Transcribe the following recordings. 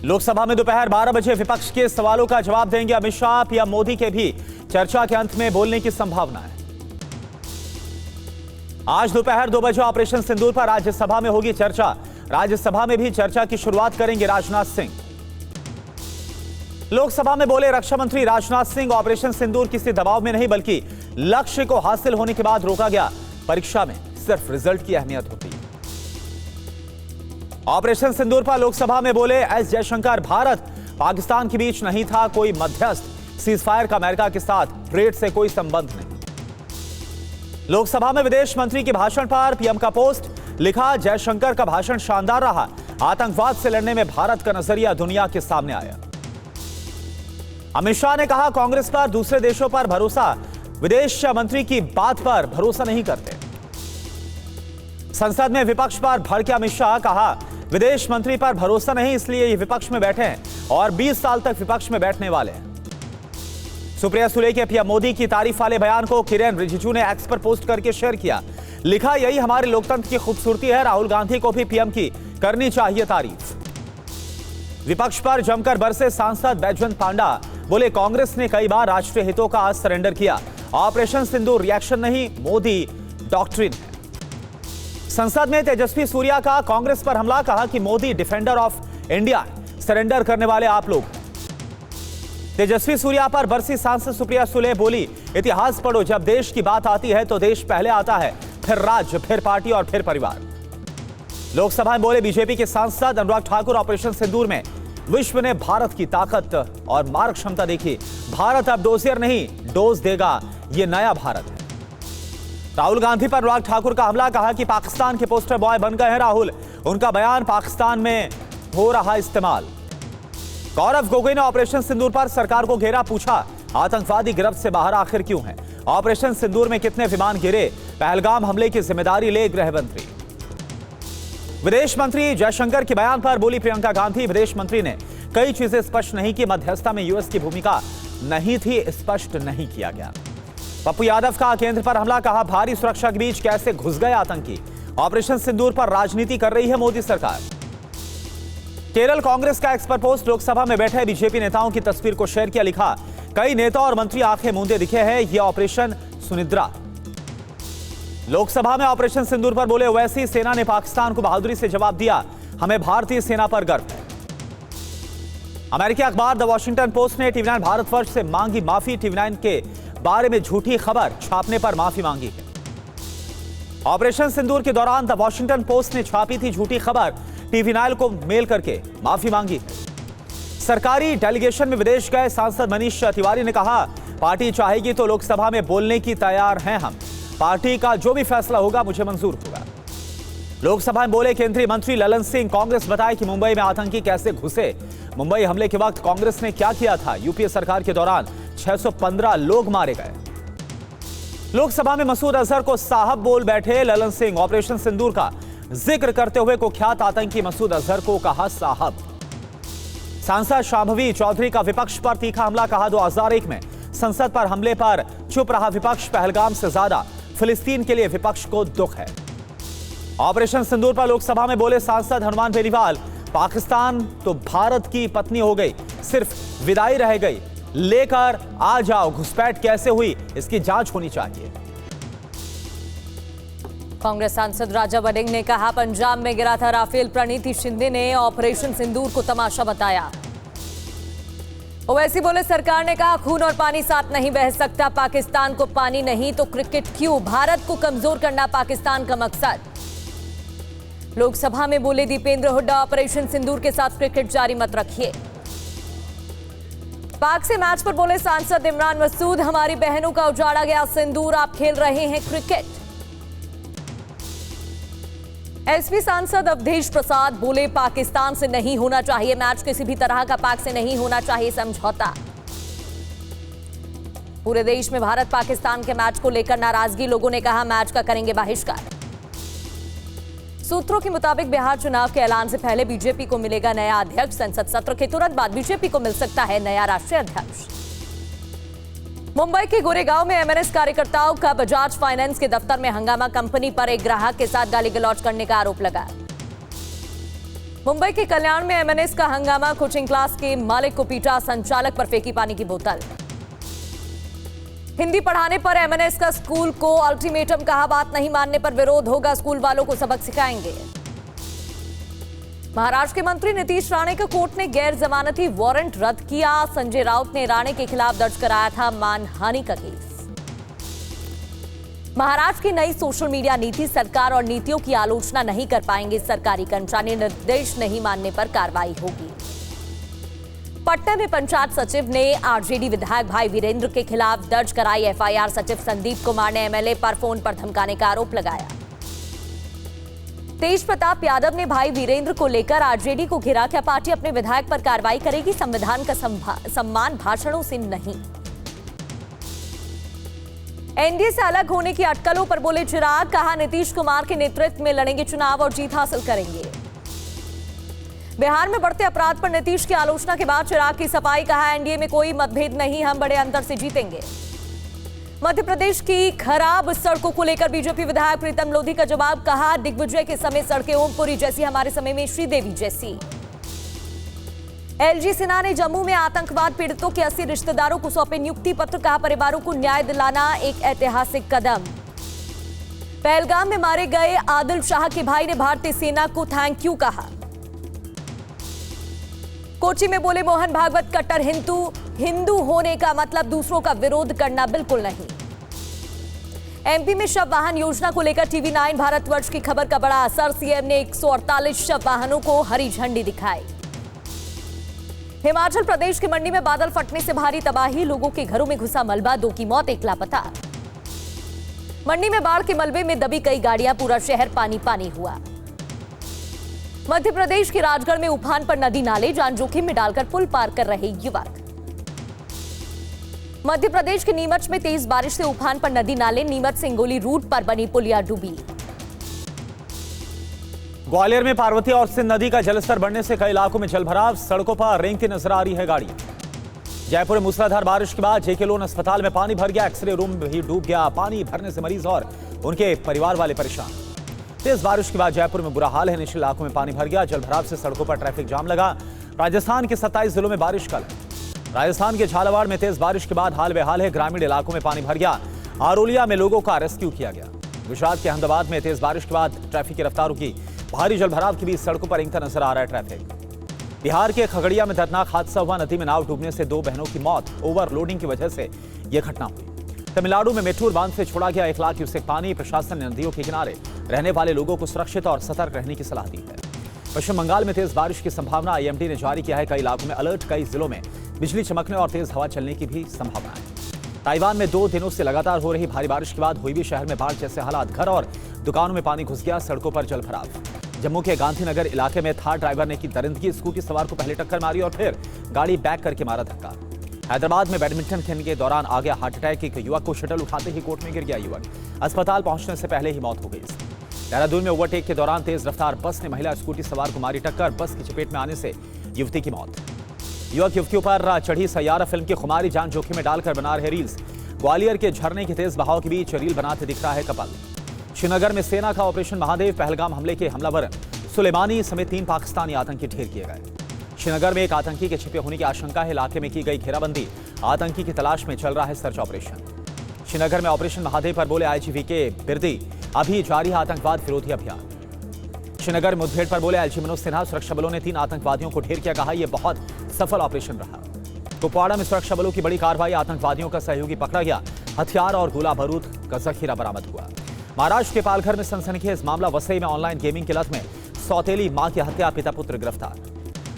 लोकसभा में दोपहर 12 बजे विपक्ष के सवालों का जवाब देंगे अमित शाह। पीएम मोदी के भी चर्चा के अंत में बोलने की संभावना है। आज दोपहर 2 बजे ऑपरेशन सिंदूर पर राज्यसभा में होगी चर्चा। राज्यसभा में भी चर्चा की शुरुआत करेंगे राजनाथ सिंह। लोकसभा में बोले रक्षा मंत्री राजनाथ सिंह, ऑपरेशन सिंदूर किसी दबाव में नहीं बल्कि लक्ष्य को हासिल होने के बाद रोका गया। परीक्षा में सिर्फ रिजल्ट की अहमियत होती है। ऑपरेशन सिंदूर पर लोकसभा में बोले एस जयशंकर, भारत पाकिस्तान के बीच नहीं था कोई मध्यस्थ, सीजफायर का अमेरिका के साथ ट्रेड से कोई संबंध नहीं। लोकसभा में विदेश मंत्री के भाषण पर पीएम का पोस्ट, लिखा जयशंकर का भाषण शानदार रहा, आतंकवाद से लड़ने में भारत का नजरिया दुनिया के सामने आया। अमित शाह ने कहा कांग्रेस पर दूसरे देशों पर भरोसा, विदेश मंत्री की बात पर भरोसा नहीं करते। संसद में विपक्ष पर भड़के अमित शाह, कहा विदेश मंत्री पर भरोसा नहीं इसलिए ये विपक्ष में बैठे हैं और 20 साल तक विपक्ष में बैठने वाले हैं। सुप्रिया सुले के पीएम मोदी की तारीफ वाले बयान को किरेन रिजिजू ने एक्स पर पोस्ट करके शेयर किया। लिखा यही हमारे लोकतंत्र की खूबसूरती है, राहुल गांधी को भी पीएम की करनी चाहिए तारीफ। विपक्ष पर जमकर बरसे सांसद बैजवंत पांडा, बोले कांग्रेस ने कई बार राष्ट्रीय हितों का आज सरेंडर किया, ऑपरेशन सिंदूर रिएक्शन नहीं मोदी डॉक्ट्रिन है। संसद में तेजस्वी सूर्या का कांग्रेस पर हमला, कहा कि Modi defender of India, surrender करने वाले आप लोग। तेजस्वी सूर्या पर बरसी सांसद सुप्रिया सुले, बोली इतिहास पढ़ो, जब देश की बात आती है तो देश पहले आता है, फिर राज्य, फिर पार्टी और फिर परिवार। लोकसभा में बोले बीजेपी के सांसद अनुराग ठाकुर, ऑपरेशन सिंदूर में विश्व ने भारत की ताकत और मारक क्षमता देखी, भारत अब डोजियर नहीं डोज देगा, ये नया भारत है। राहुल गांधी पर अनुराग ठाकुर का हमला, कहा कि पाकिस्तान के पोस्टर बॉय बन गए हैं राहुल, उनका बयान पाकिस्तान में हो रहा इस्तेमाल। गौरव गोगोई ने ऑपरेशन सिंदूर पर सरकार को घेरा, पूछा आतंकवादी गिरफ्त से बाहर आखिर क्यों है, ऑपरेशन सिंदूर में कितने विमान गिरे, पहलगाम हमले की जिम्मेदारी ले गृह मंत्री। विदेश मंत्री जयशंकर के बयान पर बोली प्रियंका गांधी, विदेश मंत्री ने कई चीजें स्पष्ट नहीं की, मध्यस्थता में यूएस की भूमिका नहीं थी, स्पष्ट नहीं किया गया। पप्पू यादव का केंद्र पर हमला, कहा भारी सुरक्षा के बीच कैसे घुस गए आतंकी, ऑपरेशन सिंदूर पर राजनीति कर रही है मोदी सरकार। केरल कांग्रेस का एक्स पर पोस्ट, लोकसभा में बैठे बीजेपी नेताओं की तस्वीर को शेयर किया, लिखा कई नेता और मंत्री आंखें मूंदे दिखे हैं, यह ऑपरेशन सुनिद्रा। लोकसभा में ऑपरेशन सिंदूर पर बोले ओवैसी, सेना ने पाकिस्तान को बहादुरी से जवाब दिया, हमें भारतीय सेना पर गर्व है। अमेरिकी अखबार द वॉशिंगटन पोस्ट ने टीवी 9 भारतवर्ष से मांगी माफी, टीवी 9 के बारे में झूठी खबर छापने पर माफी मांगी है। ऑपरेशन सिंदूर के दौरान द वॉशिंगटन पोस्ट ने छापी थी झूठी खबर, टीवी 9 को मेल करके माफी मांगी है। सरकारी डेलीगेशन में विदेश गए सांसद मनीष तिवारी ने कहा पार्टी चाहेगी तो लोकसभा में बोलने की तैयार हैं हम, पार्टी का जो भी फैसला होगा मुझे मंजूर होगा। लोकसभा में बोले केंद्रीय मंत्री ललन सिंह, कांग्रेस बताए कि मुंबई में आतंकी कैसे घुसे, मुंबई हमले के वक्त कांग्रेस ने क्या किया था, यूपीए सरकार के दौरान 615 लोग मारे गए। लोकसभा में मसूद अजहर को साहब बोल बैठे ललन सिंह, ऑपरेशन सिंदूर का जिक्र करते हुए कुख्यात आतंकी मसूद अजहर को कहा साहब। सांसद शांभवी चौधरी का विपक्ष पर तीखा हमला, कहा 2001 में संसद पर हमले पर चुप रहा विपक्ष, पहलगाम से ज्यादा फिलिस्तीन के लिए विपक्ष को दुख है। ऑपरेशन सिंदूर पर लोकसभा में बोले सांसद हनुमान बेनीवाल, पाकिस्तान तो भारत की पत्नी हो गई, सिर्फ विदाई रह गई, लेकर आ जाओ, घुसपैठ कैसे हुई इसकी जांच होनी चाहिए। कांग्रेस सांसद राजा वड़िंग ने कहा पंजाब में गिरा था राफेल, प्रणीति शिंदे ने ऑपरेशन सिंदूर को तमाशा बताया। ओवैसी बोले सरकार ने कहा खून और पानी साथ नहीं बह सकता, पाकिस्तान को पानी नहीं तो क्रिकेट क्यों, भारत को कमजोर करना पाकिस्तान का मकसद। लोकसभा में बोले दीपेंद्र हुड्डा, ऑपरेशन सिंदूर के साथ क्रिकेट जारी मत रखिए। पाक से मैच पर बोले सांसद इमरान मसूद, हमारी बहनों का उजाड़ा गया सिंदूर, आप खेल रहे हैं क्रिकेट। एसपी सांसद अवधेश प्रसाद बोले पाकिस्तान से नहीं होना चाहिए मैच, किसी भी तरह का पाक से नहीं होना चाहिए समझौता। पूरे देश में भारत पाकिस्तान के मैच को लेकर नाराजगी, लोगों ने कहा मैच का करेंगे बहिष्कार। सूत्रों के मुताबिक बिहार चुनाव के ऐलान से पहले बीजेपी को मिलेगा नया अध्यक्ष, संसद सत्र के तुरंत बाद बीजेपी को मिल सकता है नया राष्ट्रीय अध्यक्ष। मुंबई के गोरेगांव में एमएनएस कार्यकर्ताओं का बजाज फाइनेंस के दफ्तर में हंगामा, कंपनी पर एक ग्राहक के साथ गाली गलौज करने का आरोप लगा। मुंबई के कल्याण में एमएनएस का हंगामा, कोचिंग क्लास के मालिक को पीटा, संचालक पर फेंकी पानी की बोतल। हिंदी पढ़ाने पर एमएनएस का स्कूल को अल्टीमेटम, कहा बात नहीं मानने पर विरोध होगा, स्कूल वालों को सबक सिखाएंगे। महाराष्ट्र के मंत्री नीतीश राणे का कोर्ट ने गैर जमानती वारंट रद्द किया। संजय राउत ने राणे के खिलाफ दर्ज कराया था मानहानि का केस। महाराष्ट्र की नई सोशल मीडिया नीति, सरकार और नीतियों की आलोचना नहीं कर पाएंगे सरकारी कर्मचारी, निर्देश नहीं मानने पर कार्रवाई होगी। पटना में पंचायत सचिव ने आरजेडी विधायक भाई वीरेंद्र के खिलाफ दर्ज कराई एफआईआर। सचिव संदीप कुमार ने एमएलए पर फोन पर धमकाने का आरोप लगाया। तेज प्रताप यादव ने भाई वीरेंद्र को लेकर आरजेडी को घिरा, क्या पार्टी अपने विधायक पर कार्रवाई करेगी? संविधान का सम्मान भाषणों से नहीं। एनडीए से अलग होने की अटकलों पर बोले चिराग, कहा नीतीश कुमार के नेतृत्व में लड़ेंगे चुनाव और जीत हासिल करेंगे। बिहार में बढ़ते अपराध पर नीतीश की आलोचना के बाद चिराग की सफाई, कहा एनडीए में कोई मतभेद नहीं, हम बड़े अंतर से जीतेंगे। मध्य प्रदेश की खराब सड़कों को लेकर बीजेपी विधायक प्रीतम लोधी का जवाब, कहा दिग्विजय के समय सड़कें ओमपुरी जैसी, हमारे समय में श्रीदेवी जैसी। एलजी सिन्हा ने जम्मू में आतंकवाद पीड़ितों के 80 रिश्तेदारों को सौंपे नियुक्ति पत्र, कहा परिवारों को न्याय दिलाना एक ऐतिहासिक कदम। पहलगाम में मारे गए आदिल शाह के भाई ने भारतीय सेना को थैंक यू कहा। कोची में बोले मोहन भागवत, कट्टर हिंदू होने का मतलब दूसरों का विरोध करना बिल्कुल नहीं। एमपी में शव वाहन योजना को लेकर टीवी 9 भारतवर्ष की खबर का बड़ा असर, सीएम ने 148 शव वाहनों को हरी झंडी दिखाई। हिमाचल प्रदेश की मंडी में बादल फटने से भारी तबाही, लोगों के घरों में घुसा मलबा, 2 की मौत, 1 लापता। मंडी में बाढ़ के मलबे में दबी कई गाड़ियां, पूरा शहर पानी पानी हुआ। मध्य प्रदेश के राजगढ़ में उफान पर नदी नाले, जान जोखिम में डालकर पुल पार कर रहे युवक। मध्य प्रदेश के नीमच में तेज बारिश से उफान पर नदी नाले, नीमच से हिंगोली रूट पर बनी पुलिया डूबी। ग्वालियर में पार्वती और सिंध नदी का जलस्तर बढ़ने से कई इलाकों में जलभराव, सड़कों पर रेंगती नजर आ रही है गाड़ी। जयपुर में मूसलाधार बारिश के बाद जेके लोन अस्पताल में पानी भर गया, एक्सरे रूम भी डूब गया। पानी भरने से मरीज और उनके परिवार वाले परेशान। तेज बारिश के बाद जयपुर में बुरा हाल है, निचले इलाकों में पानी भर गया, जलभराव से सड़कों पर ट्रैफिक जाम लगा। राजस्थान के 27 जिलों में बारिश कल। राजस्थान के झालावाड़ में तेज बारिश के बाद हाल बेहाल है, ग्रामीण इलाकों में पानी भर गया। आरोलिया में लोगों का रेस्क्यू किया गया। गुजरात के अहमदाबाद में तेज बारिश के बाद ट्रैफिक की रफ्तार रुकी, भारी जलभराव के बीच सड़कों पर रेंगता नजर आ रहा है ट्रैफिक। बिहार के खगड़िया में दर्दनाक हादसा हुआ, नदी में नाव डूबने से 2 बहनों की मौत, ओवरलोडिंग की वजह से यह घटना हुई। तमिलनाडु में मेट्टूर बांध से छोड़ा गया 1 लाख क्यूसेक पानी, प्रशासन ने नदियों के किनारे रहने वाले लोगों को सुरक्षित और सतर्क रहने की सलाह दी है। पश्चिम बंगाल में तेज बारिश की संभावना, आईएमडी ने जारी किया है कई इलाकों में अलर्ट, कई जिलों में बिजली चमकने और तेज हवा चलने की भी संभावना है। ताइवान में 2 दिनों से लगातार हो रही भारी बारिश के बाद हुई भी शहर में बाढ़ जैसे हालात, घर और दुकानों में पानी घुस गया, सड़कों पर जलभराव। जम्मू के गांधीनगर इलाके में थार ड्राइवर ने की दरिंदगी, स्कूटी सवार को पहले टक्कर मारी और फिर गाड़ी बैक करके मारा धक्का। हैदराबाद में बैडमिंटन खेलने के दौरान आ गया हार्ट अटैक, एक युवक को शटल उठाते ही कोर्ट में गिर गया युवक, अस्पताल पहुंचने से पहले ही मौत हो गई। देहरादून में ओवरटेक के दौरान तेज रफ्तार बस ने महिला स्कूटी सवार को मारी टक्कर, बस की चपेट में आने से युवती की मौत। युवक युवतियों पर चढ़ी सैयारा फिल्म की खुमारी, जान जोखिम में डालकर बना रहे रील्स। ग्वालियर के झरने के तेज बहाव के बीच रील बनाते दिख रहा है कपल। श्रीनगर में सेना का ऑपरेशन महादेव, पहलगाम हमले के हमलावर सुलेमानी समेत 3 पाकिस्तानी आतंकी ढेर किए गए। श्रीनगर में एक आतंकी के छिपे होने की आशंका है, इलाके में की गई घेराबंदी, आतंकी की तलाश में चल रहा है सर्च ऑपरेशन। श्रीनगर में ऑपरेशन महादेव पर बोले आईजी वीके बिरदी, अभी जारी है आतंकवाद विरोधी अभियान। श्रीनगर मुठभेड़ पर बोले एलजी मनोज सिन्हा, सुरक्षा बलों ने 3 आतंकवादियों को ढेर किया, कहा यह बहुत सफल ऑपरेशन रहा। कुपवाड़ा में सुरक्षा बलों की बड़ी कार्रवाई, आतंकवादियों का सहयोगी पकड़ा गया, हथियार और गोला बारूद का जखीरा बरामद हुआ। महाराष्ट्र के पालघर में सनसनीखेज मामला, वसई में ऑनलाइन गेमिंग की लत में सौतेली मां की हत्या, पिता पुत्र गिरफ्तार।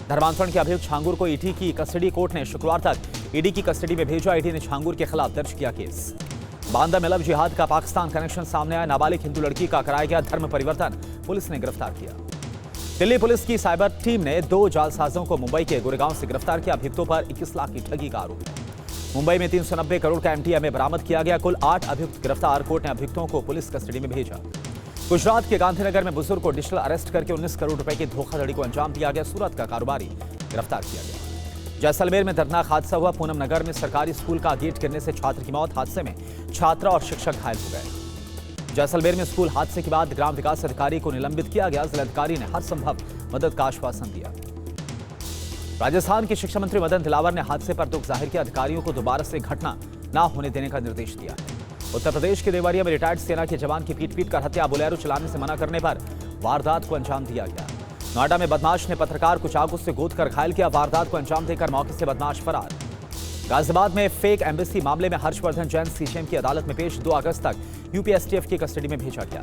धर्मांतरण के अभियुक्त छांगुर को ईडी की कस्टडी, कोर्ट ने शुक्रवार तक ईडी की कस्टडी में भेजा। ईडी ने छांगुर के खिलाफ दर्ज किया केस। बांदा में लव जिहाद का पाकिस्तान कनेक्शन सामने आया, नाबालिग हिंदू लड़की का कराया गया धर्म परिवर्तन, पुलिस ने गिरफ्तार किया। दिल्ली पुलिस की साइबर टीम ने 2 जालसाजों को मुंबई के गुड़गांव से गिरफ्तार किया, अभियुक्तों पर 21 लाख की ठगी का आरोप है। मुंबई में 390 करोड़ का एमडीएमए बरामद किया गया, कुल 8 अभियुक्त गिरफ्तार, कोर्ट ने अभियुक्तों को पुलिस कस्टडी में भेजा। गुजरात के गांधीनगर में बुजुर्ग को डिजिटल अरेस्ट करके 19 करोड़ रुपए की धोखाधड़ी को अंजाम दिया गया, सूरत का कारोबारी गिरफ्तार किया गया। जैसलमेर में दर्दनाक हादसा हुआ, पूनम नगर में सरकारी स्कूल का गेट गिरने से छात्र की मौत, हादसे में छात्रा और शिक्षक घायल हो गए। जैसलमेर में स्कूल हादसे के बाद ग्राम विकास अधिकारी को निलंबित किया गया, जिलाधिकारी ने हर संभव मदद का आश्वासन दिया। राजस्थान के शिक्षा मंत्री मदन दिलावर ने हादसे पर दुख जाहिर किया। अधिकारियों को दोबारा से घटना न होने देने का निर्देश दिया है। उत्तर प्रदेश के देवरिया में रिटायर्ड सेना के जवान की पीट कर हत्या, बोलेरो चलाने से मना करने पर वारदात को अंजाम दिया गया। नोएडा में बदमाश ने पत्रकार को चाकू से गोदकर घायल किया। वारदात को अंजाम देकर मौके से बदमाश फरार। गाजियाबाद में फेक एम्बेसी मामले में हर्षवर्धन जैन सीजेएम की अदालत में पेश। 2 अगस्त तक यूपीएसटीएफ की कस्टडी में भेजा गया।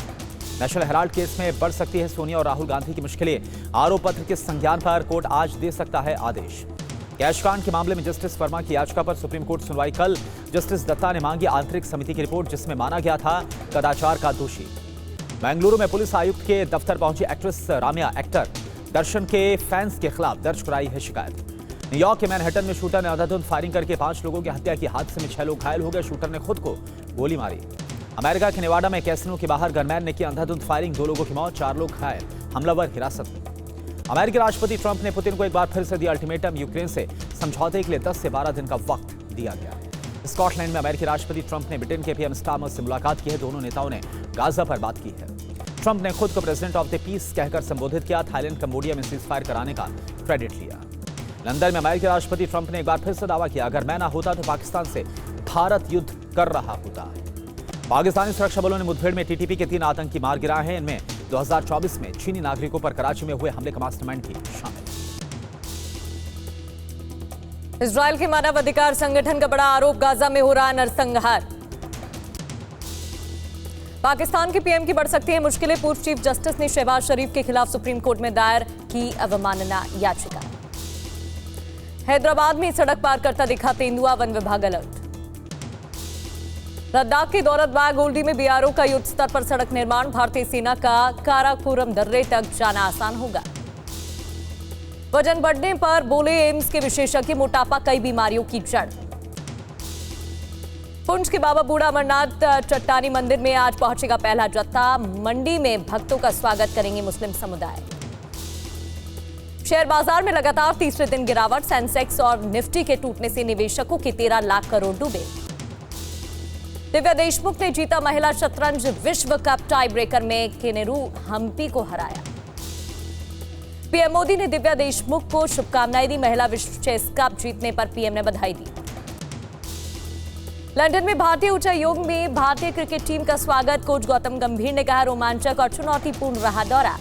नेशनल हेराल्ड केस में बढ़ सकती है सोनिया और राहुल गांधी की मुश्किलें। आरोप पत्र के संज्ञान पर कोर्ट आज दे सकता है आदेश। कैश कांड के मामले में जस्टिस वर्मा की याचिका पर सुप्रीम कोर्ट सुनवाई कल। जस्टिस दत्ता ने मांगी आंतरिक समिति की रिपोर्ट, जिसमें माना गया था कदाचार का दोषी। बेंगलुरु में पुलिस आयुक्त के दफ्तर पहुंची एक्ट्रेस राम्या एक्टर दर्शन के फैंस के खिलाफ दर्ज कराई है शिकायत। न्यूयॉर्क के मैनहट्टन में शूटर ने अंधाधुंध फायरिंग करके 5 लोगों की हत्या की। हादसे में 6 लोग घायल हो गए। शूटर ने खुद को गोली मारी। अमेरिका के नेवाडा में कैसिनो के बाहर गनमैन ने की अंधाधुंध फायरिंग, 2 लोगों की मौत, 4 लोग घायल। हमलावर हिरासत में। अमेरिकी राष्ट्रपति ट्रंप ने पुतिन को एक बार फिर से दिया अल्टीमेटम। यूक्रेन से समझौते के लिए 10 से 12 दिन का वक्त दिया गया। स्कॉटलैंड में अमेरिकी राष्ट्रपति ट्रंप ने ब्रिटेन के पीएम स्टार्मर से मुलाकात की है। दोनों नेताओं ने गाजा पर बात की है। ट्रंप ने खुद को प्रेसिडेंट ऑफ द पीस कहकर संबोधित किया। थाईलैंड कंबोडिया में सीजफायर कराने का क्रेडिट लिया। लंदन में अमेरिकी राष्ट्रपति ट्रंप ने एक बार फिर से दावा किया, अगर मैं ना होता तो पाकिस्तान से भारत युद्ध कर रहा होता। पाकिस्तानी सुरक्षा बलों ने मुठभेड़ में टीटीपी के 3 आतंकी मार गिराए हैं। इनमें 2024 में चीनी नागरिकों पर कराची में हुए हमले का मास्टरमाइंड भी शामिल। इजरायल के मानव अधिकार संगठन का बड़ा आरोप, गाजा में हो रहा नरसंहार। पाकिस्तान के पीएम की बढ़ सकती है मुश्किलें। पूर्व चीफ जस्टिस ने शहबाज शरीफ के खिलाफ सुप्रीम कोर्ट में दायर की अवमानना याचिका। हैदराबाद में सड़क पार करता दिखा तेंदुआ, वन विभाग अलर्ट। लद्दाख के दौलतबाग गोल्डी में बीआरओ का युद्ध स्तर पर सड़क निर्माण। भारतीय सेना का काराकोरम दर्रे तक जाना आसान होगा। वजन बढ़ने पर बोले एम्स के विशेषज्ञ, मोटापा कई बीमारियों की जड़। पुंछ के बाबा बूढ़ा अमरनाथ चट्टानी मंदिर में आज पहुंचेगा पहला जत्था। मंडी में भक्तों का स्वागत करेंगे मुस्लिम समुदाय। शेयर बाजार में लगातार तीसरे दिन गिरावट। सेंसेक्स और निफ्टी के टूटने से निवेशकों के 13 लाख करोड़ डूबे। दिव्या देशमुख ने जीता महिला शतरंज विश्व कप, टाई ब्रेकर में केनेरू हम्पी को हराया। पीएम मोदी ने दिव्या देशमुख को शुभकामनाएं दी। महिला विश्व चेस कप जीतने पर पीएम ने बधाई दी। लंदन में भारतीय उच्चायोग में भारतीय क्रिकेट टीम का स्वागत। कोच गौतम गंभीर ने कहा, रोमांचक और चुनौतीपूर्ण रहा दौरा।